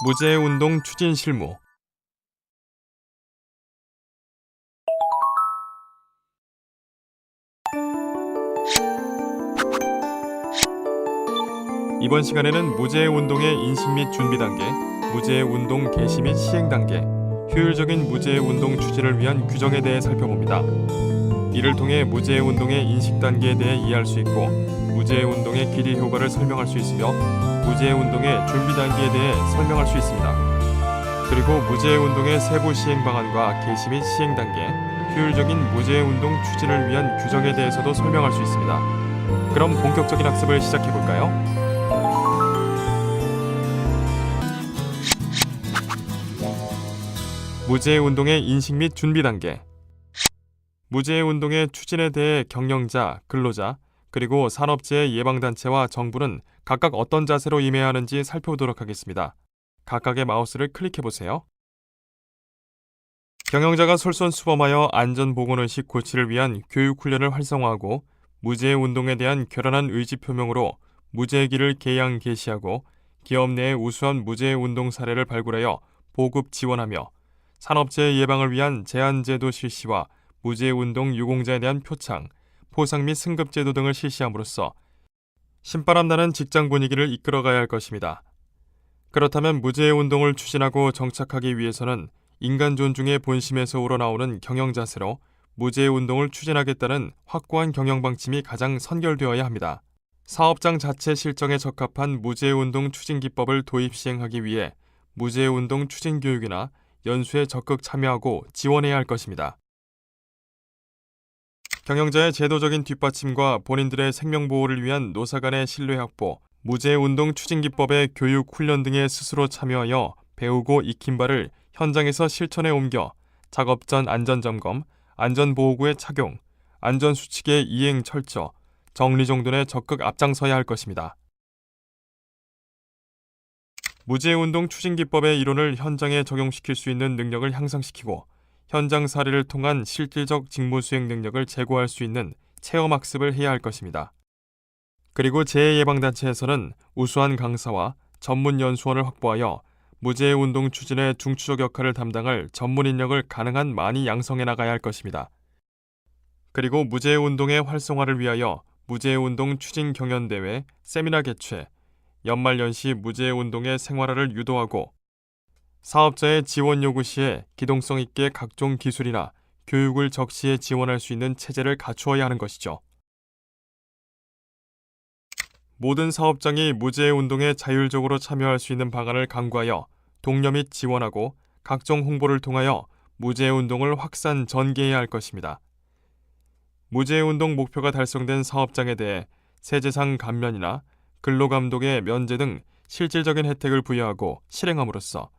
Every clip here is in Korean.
무제운동 추진 실무. 이번 시간에는 무제운동의 인식 및 준비 단계, 무제운동 개시 및 시행 단계, 효율적인 무제운동 추진을 위한 규정에 대해 살펴봅니다. 이를 통해 무제운동의 인식 단계에 대해 이해할 수 있고, 무제운동의 기대 효과를 설명할 수 있으며, 무제운동의 준비 단계에 대해 설명할 수 있습니다. 그리고 무제운동의 세부 시행 방안과 개시 및 시행 단계, 효율적인 무제운동 추진을 위한 규정에 대해서도 설명할 수 있습니다. 그럼 본격적인 학습을 시작해 볼까요? 무제운동의 인식 및 준비 단계. 무제운동의 추진에 대해 경영자, 근로자, 그리고 산업재해 예방단체와 정부는 각각 어떤 자세로 임해야 하는지 살펴보도록 하겠습니다. 각각의 마우스를 클릭해보세요. 경영자가 솔선수범하여 안전보건의식 고취를 위한 교육훈련을 활성화하고 무제운동에 대한 결연한 의지표명으로 무제기를 개양 개시하고 기업 내의 우수한 무제운동 사례를 발굴하여 보급 지원하며 산업재해 예방을 위한 제한제도 실시와 무제운동 유공자에 대한 표창, 포상 및 승급제도 등을 실시함으로써 신바람 나는 직장 분위기를 이끌어가야 할 것입니다. 그렇다면 무제운동을 추진하고 정착하기 위해서는 인간 존중의 본심에서 우러나오는 경영자세로 무제운동을 추진하겠다는 확고한 경영방침이 가장 선결되어야 합니다. 사업장 자체 실정에 적합한 무제운동 추진 기법을 도입 시행하기 위해 무제운동 추진 교육이나 연수에 적극 참여하고 지원해야 할 것입니다. 경영자의 제도적인 뒷받침과 본인들의 생명보호를 위한 노사 간의 신뢰 확보, 무제운동 추진기법의 교육, 훈련 등에 스스로 참여하여 배우고 익힌 바를 현장에서 실천에 옮겨 작업 전 안전점검, 안전보호구의 착용, 안전수칙의 이행 철저, 정리정돈에 적극 앞장서야 할 것입니다. 무제운동 추진기법의 이론을 현장에 적용시킬 수 있는 능력을 향상시키고 현장 사례를 통한 실질적 직무 수행 능력을 제고할 수 있는 체험학습을 해야 할 것입니다. 그리고 재해예방단체에서는 우수한 강사와 전문 연수원을 확보하여 무제운동 추진의 중추적 역할을 담당할 전문 인력을 가능한 많이 양성해 나가야 할 것입니다. 그리고 무제운동의 활성화를 위하여 무제운동 추진 경연대회, 세미나 개최, 연말연시 무제운동의 생활화를 유도하고 사업자의 지원 요구 시에 기동성 있게 각종 기술이나 교육을 적시에 지원할 수 있는 체제를 갖추어야 하는 것이죠. 모든 사업장이 무제운동에 자율적으로 참여할 수 있는 방안을 강구하여 독려 및 지원하고 각종 홍보를 통하여 무제운동을 확산 전개해야 할 것입니다. 무제운동 목표가 달성된 사업장에 대해 세제상 감면이나 근로감독의 면제 등 실질적인 혜택을 부여하고 실행함으로써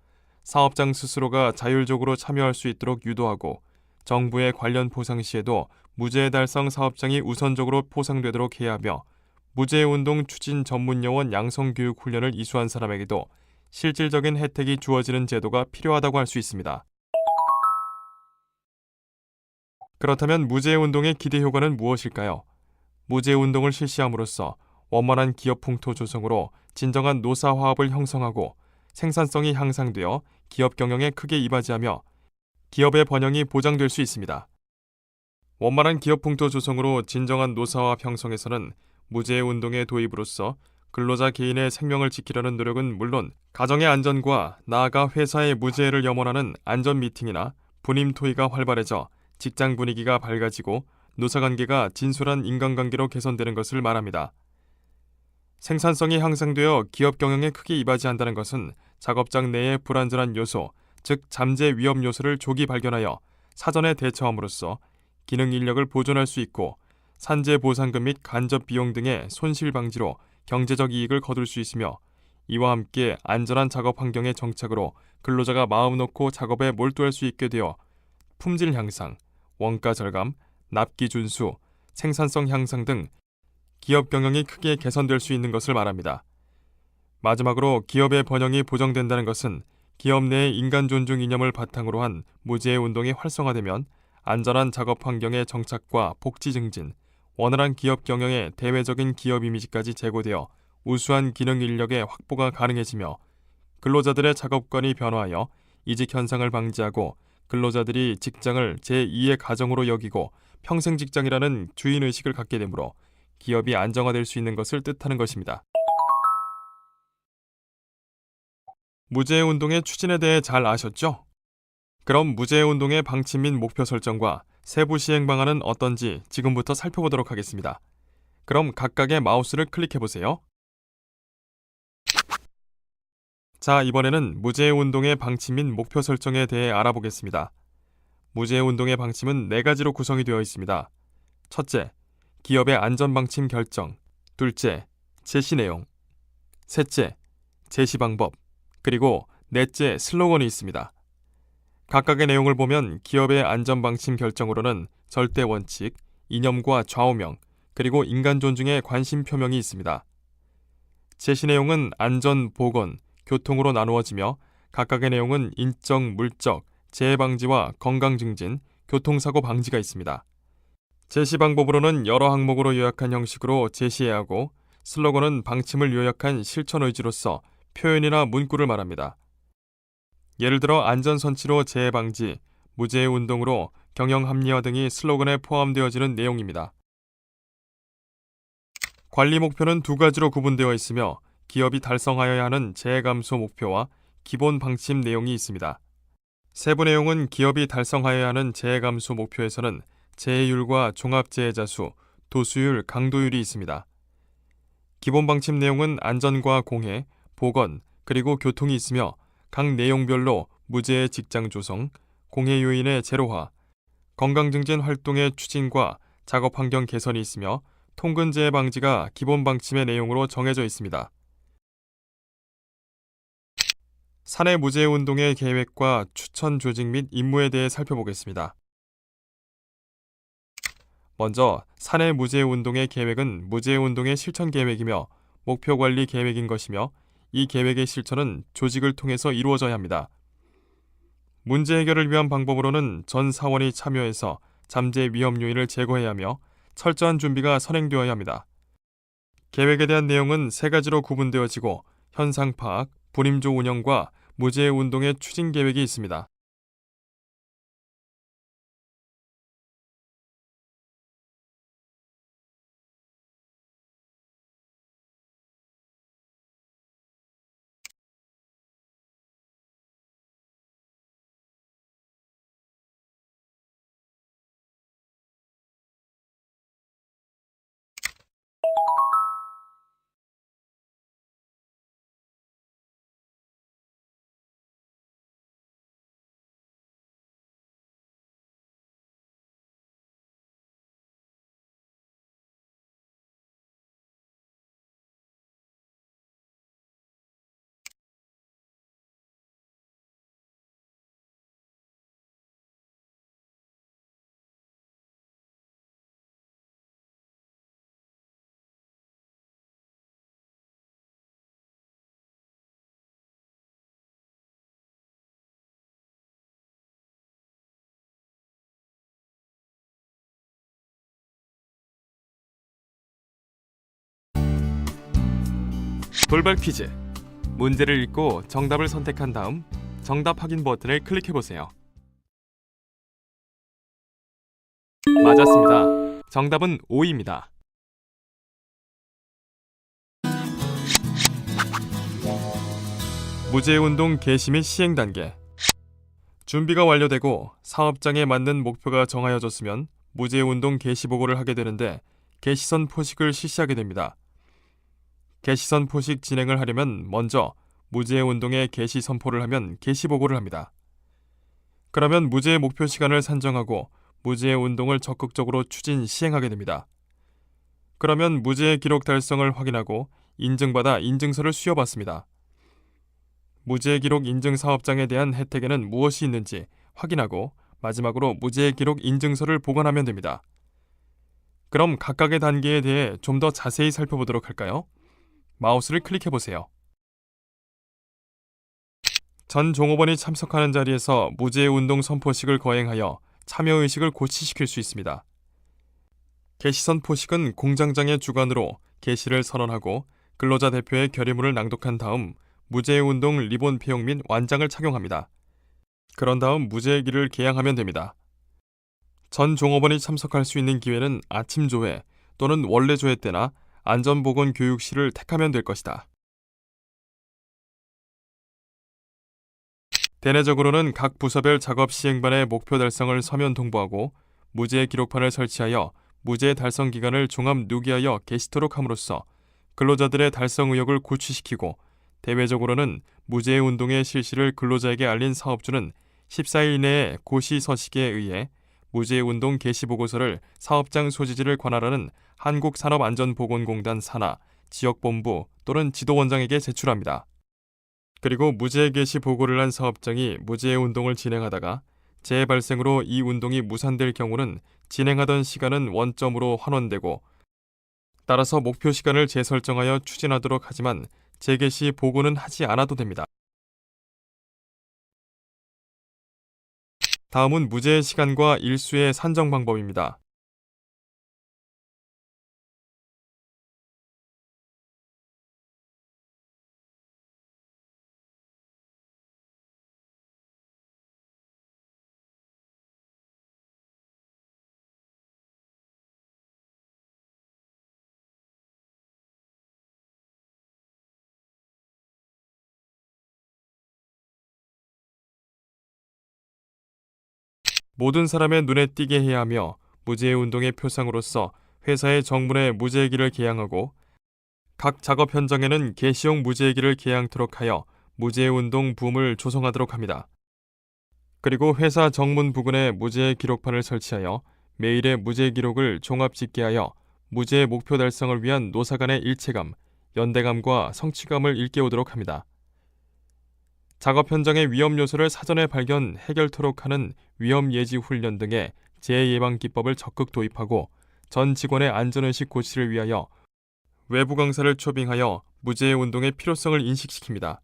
사업장 스스로가 자율적으로 참여할 수 있도록 유도하고 정부의 관련 포상 시에도 무제 달성 사업장이 우선적으로 포상되도록 해야 하며 무제운동 추진 전문요원 양성교육 훈련을 이수한 사람에게도 실질적인 혜택이 주어지는 제도가 필요하다고 할 수 있습니다. 그렇다면 무제운동의 기대 효과는 무엇일까요? 무제운동을 실시함으로써 원만한 기업 풍토 조성으로 진정한 노사화합을 형성하고 생산성이 향상되어 기업 경영에 크게 이바지하며 기업의 번영이 보장될 수 있습니다. 원만한 기업 풍토 조성으로 진정한 노사화합 형성에서는 무제운동의 도입으로써 근로자 개인의 생명을 지키려는 노력은 물론 가정의 안전과 나아가 회사의 무제해를 염원하는 안전 미팅이나 분임 토의가 활발해져 직장 분위기가 밝아지고 노사관계가 진솔한 인간관계로 개선되는 것을 말합니다. 생산성이 향상되어 기업 경영에 크게 이바지한다는 것은 작업장 내의 불안전한 요소, 즉 잠재 위험 요소를 조기 발견하여 사전에 대처함으로써 기능 인력을 보존할 수 있고 산재 보상금 및 간접 비용 등의 손실 방지로 경제적 이익을 거둘 수 있으며 이와 함께 안전한 작업 환경의 정착으로 근로자가 마음 놓고 작업에 몰두할 수 있게 되어 품질 향상, 원가 절감, 납기 준수, 생산성 향상 등 기업 경영이 크게 개선될 수 있는 것을 말합니다. 마지막으로 기업의 번영이 보장된다는 것은 기업 내의 인간 존중 이념을 바탕으로 한 무제운동이 활성화되면 안전한 작업 환경의 정착과 복지 증진, 원활한 기업 경영의 대외적인 기업 이미지까지 제고되어 우수한 기능 인력의 확보가 가능해지며 근로자들의 작업관이 변화하여 이직 현상을 방지하고 근로자들이 직장을 제2의 가정으로 여기고 평생 직장이라는 주인의식을 갖게 되므로 기업이 안정화될 수 있는 것을 뜻하는 것입니다. 무제해운동의 추진에 대해 잘 아셨죠? 그럼 무제해운동의 방침 및 목표 설정과 세부 시행 방안은 어떤지 지금부터 살펴보도록 하겠습니다. 그럼 각각의 마우스를 클릭해보세요. 자, 이번에는 무제해운동의 방침 및 목표 설정에 대해 알아보겠습니다. 무제해운동의 방침은 4가지로 구성이 되어 있습니다. 첫째, 기업의 안전방침 결정. 둘째, 제시 내용. 셋째, 제시 방법. 그리고 넷째, 슬로건이 있습니다. 각각의 내용을 보면 기업의 안전방침 결정으로는 절대 원칙, 이념과 좌우명, 그리고 인간 존중의 관심 표명이 있습니다. 제시 내용은 안전, 보건, 교통으로 나누어지며 각각의 내용은 인적, 물적, 재해 방지와 건강 증진, 교통사고 방지가 있습니다. 제시 방법으로는 여러 항목으로 요약한 형식으로 제시해야 하고 슬로건은 방침을 요약한 실천 의지로서 표현이나 문구를 말합니다. 예를 들어 안전선치로 재해 방지, 무제해 운동으로 경영 합리화 등이 슬로건에 포함되어지는 내용입니다. 관리 목표는 2가지로 구분되어 있으며 기업이 달성하여야 하는 재해 감소 목표와 기본 방침 내용이 있습니다. 세부 내용은 기업이 달성하여야 하는 재해 감소 목표에서는 재해율과 종합재해자 수, 도수율, 강도율이 있습니다. 기본 방침 내용은 안전과 공해, 보건, 그리고 교통이 있으며 각 내용별로 무재해 직장 조성, 공해 요인의 제로화, 건강 증진 활동의 추진과 작업 환경 개선이 있으며 통근재해 방지가 기본 방침의 내용으로 정해져 있습니다. 사내 무제해 운동의 계획과 추천 조직 및 임무에 대해 살펴보겠습니다. 먼저 사내 무제해 운동의 계획은 무제해 운동의 실천 계획이며 목표 관리 계획인 것이며 이 계획의 실천은 조직을 통해서 이루어져야 합니다. 문제 해결을 위한 방법으로는 전 사원이 참여해서 잠재 위험 요인을 제거해야 하며 철저한 준비가 선행되어야 합니다. 계획에 대한 내용은 3가지로 구분되어지고 현상 파악, 분임조 운영과 무제해 운동의 추진 계획이 있습니다. 돌발 퀴즈. 문제를 읽고 정답을 선택한 다음 정답 확인 버튼을 클릭해보세요. 맞았습니다. 정답은 5입니다. 무제해운동 개시 및 시행 단계. 준비가 완료되고 사업장에 맞는 목표가 정하여졌으면 무제해운동 개시 보고를 하게 되는데 개시선 포식을 실시하게 됩니다. 개시선 포식 진행을 하려면 먼저 무제해운동의 개시 선포를 하면 개시 보고를 합니다. 그러면 무제해 목표 시간을 산정하고 무제해운동을 적극적으로 추진 시행하게 됩니다. 그러면 무제해 기록 달성을 확인하고 인증받아 인증서를 수여받습니다. 무제해 기록 인증 사업장에 대한 혜택에는 무엇이 있는지 확인하고 마지막으로 무제해 기록 인증서를 보관하면 됩니다. 그럼 각각의 단계에 대해 좀 더 자세히 살펴보도록 할까요? 마우스를 클릭해보세요. 전 종업원이 참석하는 자리에서 무제해운동 선포식을 거행하여 참여의식을 고취시킬 수 있습니다. 개시선 포식은 공장장의 주관으로 개시를 선언하고 근로자 대표의 결의문을 낭독한 다음 무제외운동 리본 폐용 및 완장을 착용합니다. 그런 다음 무제외기를 개양하면 됩니다. 전 종업원이 참석할 수 있는 기회는 아침 조회 또는 원래 조회 때나 안전보건교육실을 택하면 될 것이다. 대내적으로는 각 부서별 작업 시행반의 목표 달성을 서면 통보하고 무제외 기록판을 설치하여 무제외 달성 기간을 종합 누기하여 게시토록 함으로써 근로자들의 달성 의욕을 고취시키고, 대외적으로는 무제외 운동의 실시를 근로자에게 알린 사업주는 14일 이내에 고시 서식에 의해 무제외 운동 개시 보고서를 사업장 소지지를 관할하는 한국산업안전보건공단 산하, 지역본부 또는 지도원장에게 제출합니다. 그리고 무제외 개시 보고를 한 사업장이 무제외 운동을 진행하다가 재해 발생으로 이 운동이 무산될 경우는 진행하던 시간은 원점으로 환원되고, 따라서 목표 시간을 재설정하여 추진하도록 하지만 재개시 보고는 하지 않아도 됩니다. 다음은 무제외 시간과 일수의 산정 방법입니다. 모든 사람의 눈에 띄게 해야 하며 무제외 운동의 표상으로서 회사의 정문에 무제외기를 개양하고, 각 작업 현장에는 개시용 무제외기를 개양토록 하여 무제외 운동 붐을 조성하도록 합니다. 그리고 회사 정문 부근에 무제외 기록판을 설치하여 매일의 무제외 기록을 종합 집계하여 무제외 목표 달성을 위한 노사 간의 일체감, 연대감과 성취감을 일깨우도록 합니다. 작업 현장의 위험 요소를 사전에 발견, 해결토록 하는 위험 예지 훈련 등의 재해 예방 기법을 적극 도입하고, 전 직원의 안전의식 고취를 위하여 외부 강사를 초빙하여 무제외 운동의 필요성을 인식시킵니다.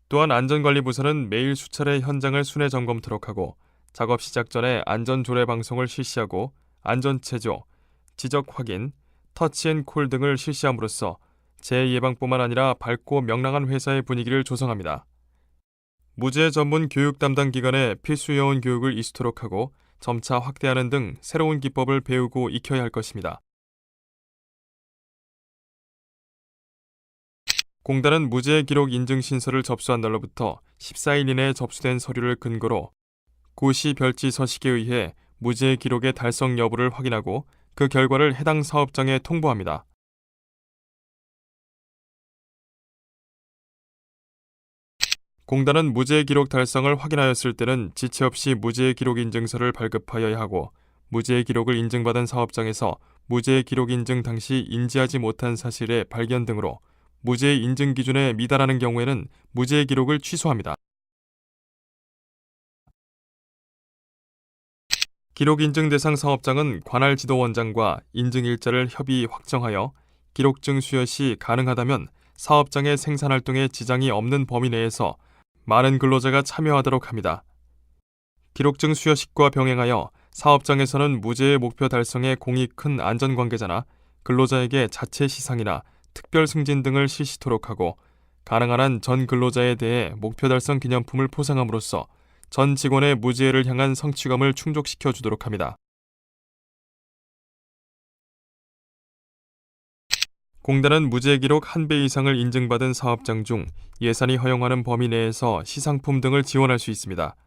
또한 안전관리부서는 매일 수차례 현장을 순회 점검토록 하고, 작업 시작 전에 안전조례 방송을 실시하고 안전체조, 지적 확인, 터치앤콜 등을 실시함으로써 재해 예방뿐만 아니라 밝고 명랑한 회사의 분위기를 조성합니다. 무제외 전문 교육 담당 기관에 필수 요원 교육을 이수토록 하고 점차 확대하는 등 새로운 기법을 배우고 익혀야 할 것입니다. 공단은 무제외 기록 인증 신서를 접수한 날로부터 14일 이내에 접수된 서류를 근거로 고시 별지 서식에 의해 무제외 기록의 달성 여부를 확인하고 그 결과를 해당 사업장에 통보합니다. 공단은 무제외 기록 달성을 확인하였을 때는 지체 없이 무제외 기록 인증서를 발급하여야 하고, 무제외 기록을 인증받은 사업장에서 무제외 기록 인증 당시 인지하지 못한 사실의 발견 등으로 무제외 인증 기준에 미달하는 경우에는 무제외 기록을 취소합니다. 기록 인증 대상 사업장은 관할 지도원장과 인증 일자를 협의 확정하여 기록증 수여 시 가능하다면 사업장의 생산활동에 지장이 없는 범위 내에서 많은 근로자가 참여하도록 합니다. 기록증 수여식과 병행하여 사업장에서는 무제외 목표 달성에 공이 큰 안전관계자나 근로자에게 자체 시상이나 특별 승진 등을 실시토록 하고, 가능한 한 전 근로자에 대해 목표 달성 기념품을 포상함으로써 전 직원의 무제외를 향한 성취감을 충족시켜 주도록 합니다. 공단은 무제외 기록 1배 이상을 인증받은 사업장 중 예산이 허용하는 범위 내에서 시상품 등을 지원할 수 있습니다.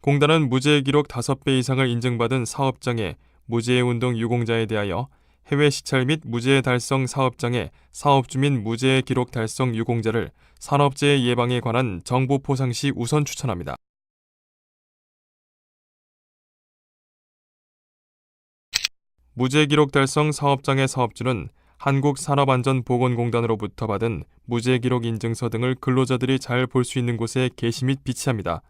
공단은 무제외 기록 5배 이상을 인증받은 사업장의 무제외 운동 유공자에 대하여 해외 시찰 및 무제외 달성 사업장의 사업주 및 무제외 기록 달성 유공자를 산업재해 예방에 관한 정보 포상 시 우선 추천합니다. 무제외 기록 달성 사업장의 사업주는 한국산업안전보건공단으로부터 받은 무제외 기록 인증서 등을 근로자들이 잘 볼 수 있는 곳에 게시 및 비치합니다.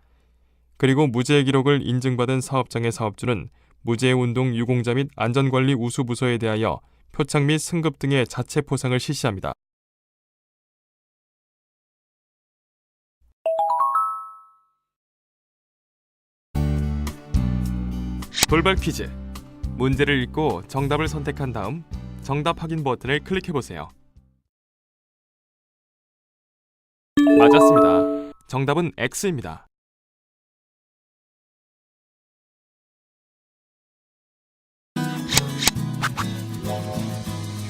그리고 무제외 기록을 인증받은 사업장의 사업주는 무제외 운동 유공자 및 안전관리 우수부서에 대하여 표창 및 승급 등의 자체 포상을 실시합니다. 돌발 퀴즈. 문제를 읽고 정답을 선택한 다음 정답 확인 버튼을 클릭해보세요. 맞았습니다. 정답은 X입니다.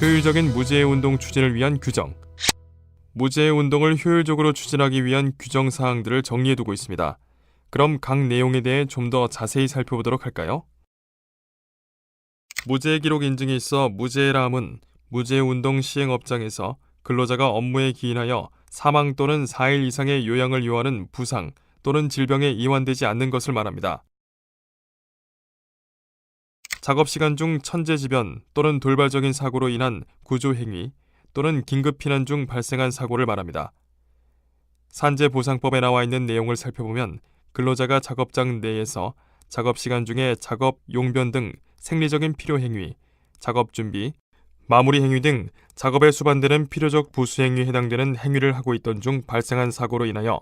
효율적인 무제해 운동 추진을 위한 규정. 무제해 운동을 효율적으로 추진하기 위한 규정 사항들을 정리해두고 있습니다. 그럼 각 내용에 대해 좀 더 자세히 살펴보도록 할까요? 무제해 기록 인증이 있어 무제해라 함은 무제해 운동 시행업장에서 근로자가 업무에 기인하여 사망 또는 4일 이상의 요양을 요하는 부상 또는 질병에 이완되지 않는 것을 말합니다. 작업시간 중 천재지변 또는 돌발적인 사고로 인한 구조행위 또는 긴급피난 중 발생한 사고를 말합니다. 산재보상법에 나와 있는 내용을 살펴보면 근로자가 작업장 내에서 작업시간 중에 작업, 용변 등 생리적인 필요행위, 작업준비, 마무리행위 등 작업에 수반되는 필요적 부수행위에 해당되는 행위를 하고 있던 중 발생한 사고로 인하여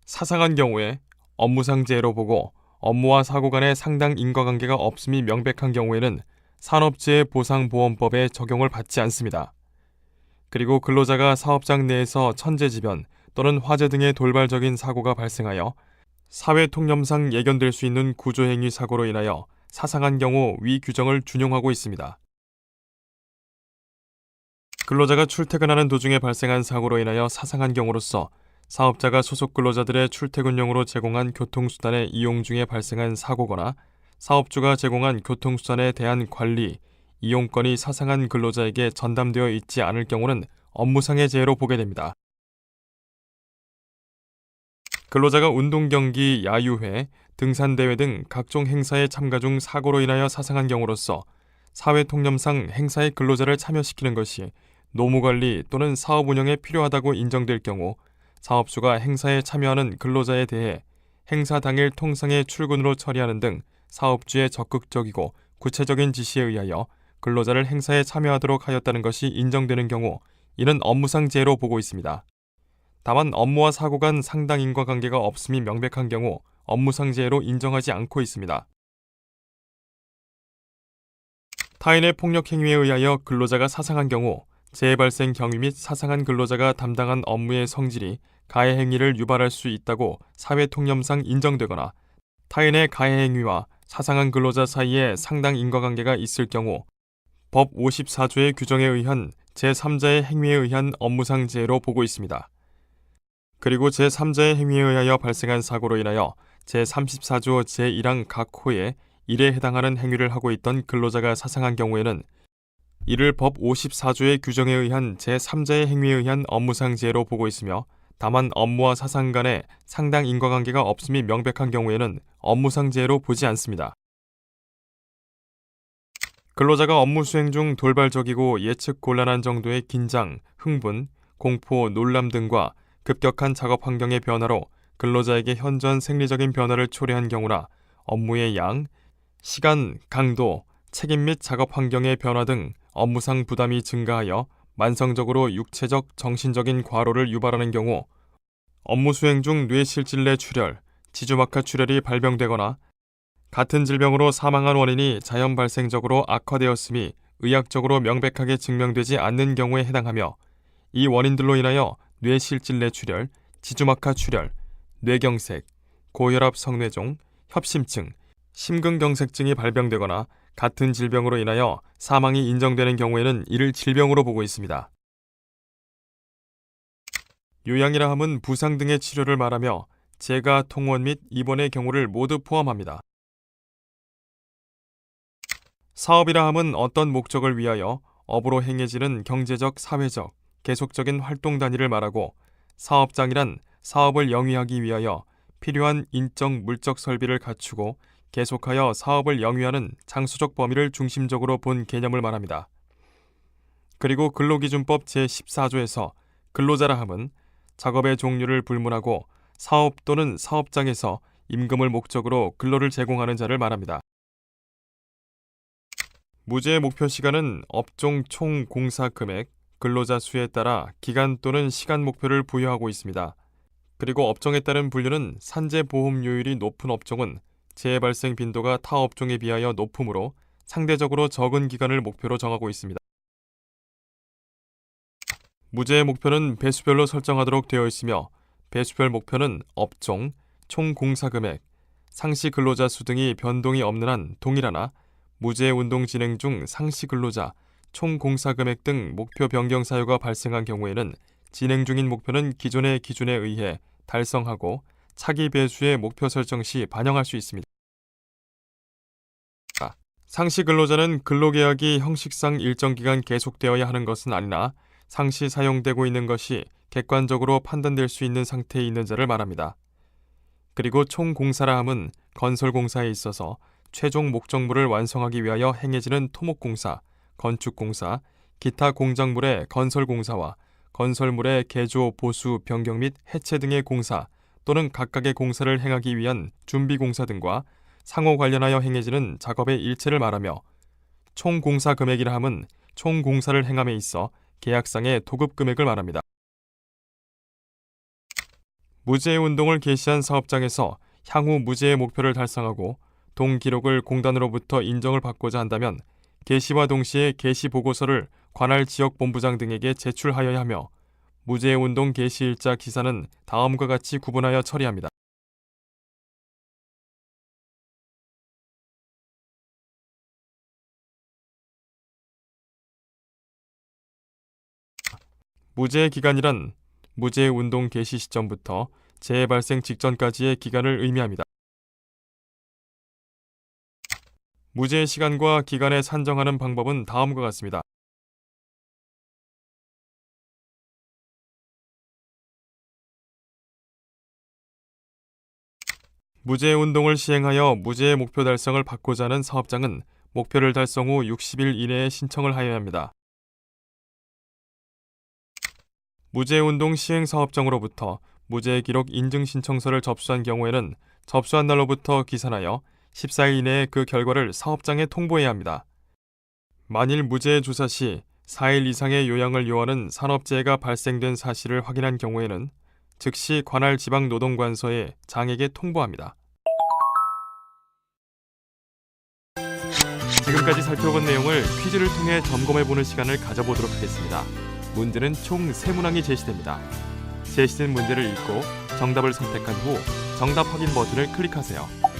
사상한 경우에 업무상 재해로 보고 업무와 사고 간의 상당 인과관계가 없음이 명백한 경우에는 산업재해보상보험법에 적용을 받지 않습니다. 그리고 근로자가 사업장 내에서 천재지변 또는 화재 등의 돌발적인 사고가 발생하여 사회통념상 예견될 수 있는 구조행위 사고로 인하여 사상한 경우 위 규정을 준용하고 있습니다. 근로자가 출퇴근하는 도중에 발생한 사고로 인하여 사상한 경우로서 사업자가 소속 근로자들의 출퇴근용으로 제공한 교통수단의 이용 중에 발생한 사고거나 사업주가 제공한 교통수단에 대한 관리, 이용권이 사상한 근로자에게 전담되어 있지 않을 경우는 업무상의 재해로 보게 됩니다. 근로자가 운동 경기, 야유회, 등산대회 등 각종 행사에 참가 중 사고로 인하여 사상한 경우로서 사회통념상 행사에 근로자를 참여시키는 것이 노무관리 또는 사업 운영에 필요하다고 인정될 경우 사업주가 행사에 참여하는 근로자에 대해 행사 당일 통상의 출근으로 처리하는 등 사업주의 적극적이고 구체적인 지시에 의하여 근로자를 행사에 참여하도록 하였다는 것이 인정되는 경우 이는 업무상 재해로 보고 있습니다. 다만 업무와 사고 간 상당 인과관계가 없음이 명백한 경우 업무상 재해로 인정하지 않고 있습니다. 타인의 폭력 행위에 의하여 근로자가 사상한 경우 재해 발생 경위 및 사상한 근로자가 담당한 업무의 성질이 가해 행위를 유발할 수 있다고 사회통념상 인정되거나 타인의 가해 행위와 사상한 근로자 사이에 상당 인과관계가 있을 경우 법 54조의 규정에 의한 제3자의 행위에 의한 업무상 재해로 보고 있습니다. 그리고 제3자의 행위에 의하여 발생한 사고로 인하여 제34조 제1항 각 호에 1에 해당하는 행위를 하고 있던 근로자가 사상한 경우에는 이를 법 54조의 규정에 의한 제3자의 행위에 의한 업무상 재해로 보고 있으며 다만 업무와 사상 간에 상당 인과관계가 없음이 명백한 경우에는 업무상 재해로 보지 않습니다. 근로자가 업무 수행 중 돌발적이고 예측 곤란한 정도의 긴장, 흥분, 공포, 놀람 등과 급격한 작업 환경의 변화로 근로자에게 현저한 생리적인 변화를 초래한 경우나 업무의 양, 시간, 강도, 책임 및 작업 환경의 변화 등 업무상 부담이 증가하여 만성적으로 육체적, 정신적인 과로를 유발하는 경우 업무 수행 중 뇌실질내 출혈, 지주막하 출혈이 발병되거나 같은 질병으로 사망한 원인이 자연 발생적으로 악화되었음이 의학적으로 명백하게 증명되지 않는 경우에 해당하며 이 원인들로 인하여 뇌실질내 출혈, 지주막하 출혈, 뇌경색, 고혈압 성뇌종, 협심증, 심근경색증이 발병되거나 같은 질병으로 인하여 사망이 인정되는 경우에는 이를 질병으로 보고 있습니다. 요양이라 함은 부상 등의 치료를 말하며 재가, 통원 및 입원의 경우를 모두 포함합니다. 사업이라 함은 어떤 목적을 위하여 업으로 행해지는 경제적, 사회적, 계속적인 활동 단위를 말하고 사업장이란 사업을 영위하기 위하여 필요한 인적, 물적 설비를 갖추고 계속하여 사업을 영위하는 장소적 범위를 중심적으로 본 개념을 말합니다. 그리고 근로기준법 제14조에서 근로자라 함은 작업의 종류를 불문하고 사업 또는 사업장에서 임금을 목적으로 근로를 제공하는 자를 말합니다. 무제해 목표 시간은 업종 총 공사 금액, 근로자 수에 따라 기간 또는 시간 목표를 부여하고 있습니다. 그리고 업종에 따른 분류는 산재보험료율이 높은 업종은 재해 발생 빈도가 타 업종에 비하여 높으므로 상대적으로 적은 기간을 목표로 정하고 있습니다. 무제해 목표는 배수별로 설정하도록 되어 있으며 배수별 목표는 업종, 총 공사 금액, 상시 근로자 수 등이 변동이 없는 한 동일하나 무제 운동 진행 중 상시 근로자, 총 공사 금액 등 목표 변경 사유가 발생한 경우에는 진행 중인 목표는 기존의 기준에 의해 달성하고 차기 배수의 목표 설정 시 반영할 수 있습니다. 상시 근로자는 근로계약이 형식상 일정 기간 계속되어야 하는 것은 아니나 상시 사용되고 있는 것이 객관적으로 판단될 수 있는 상태에 있는 자를 말합니다. 그리고 총공사라 함은 건설공사에 있어서 최종 목적물을 완성하기 위하여 행해지는 토목공사, 건축공사, 기타 공작물의 건설공사와 건설물의 개조, 보수, 변경 및 해체 등의 공사 또는 각각의 공사를 행하기 위한 준비공사 등과 상호 관련하여 행해지는 작업의 일체를 말하며 총공사 금액이라 함은 총공사를 행함에 있어 계약상의 도급 금액을 말합니다. 무제의 운동을 개시한 사업장에서 향후 무제의 목표를 달성하고 동기록을 공단으로부터 인정을 받고자 한다면 개시와 동시에 개시 보고서를 관할 지역본부장 등에게 제출하여야 하며 무제의 운동 개시일자 기사는 다음과 같이 구분하여 처리합니다. 무제의 기간이란 무제의 운동 개시 시점부터 재해 발생 직전까지의 기간을 의미합니다. 무제의 시간과 기간을 산정하는 방법은 다음과 같습니다. 무제의 운동을 시행하여 무제의 목표 달성을 받고자 하는 사업장은 목표를 달성 후 60일 이내에 신청을 하여야 합니다. 무제의 운동 시행 사업장으로부터 무제의 기록 인증 신청서를 접수한 경우에는 접수한 날로부터 기산하여 14일 이내에 그 결과를 사업장에 통보해야 합니다. 만일 무제의 조사 시 4일 이상의 요양을 요하는 산업재해가 발생된 사실을 확인한 경우에는 즉시 관할 지방노동관서에 장에게 통보합니다. 지금까지 살펴본 내용을 퀴즈를 통해 점검해보는 시간을 가져보도록 하겠습니다. 문제는 총 3문항이 제시됩니다. 제시된 문제를 읽고 정답을 선택한 후 정답 확인 버튼을 클릭하세요.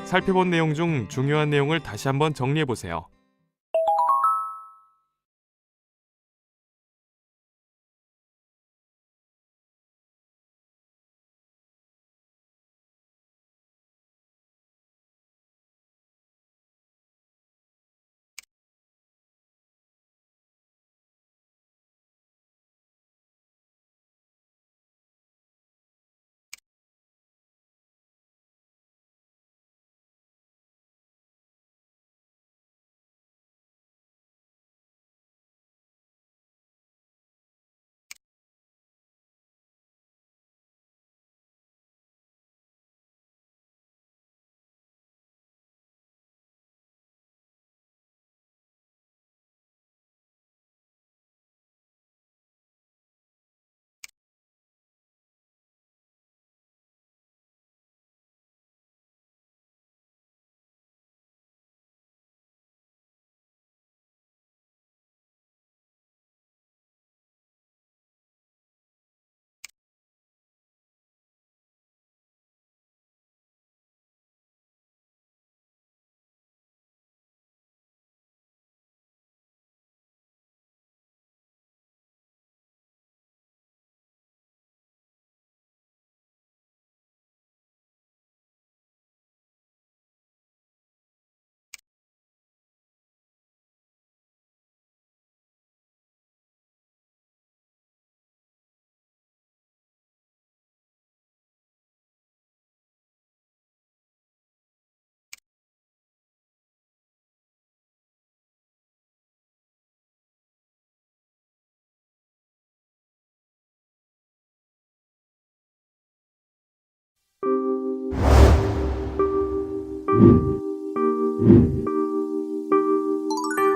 살펴본 내용 중 중요한 내용을 다시 한번 정리해보세요.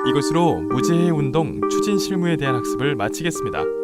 이것으로 무제해 운동 추진 실무에 대한 학습을 마치겠습니다.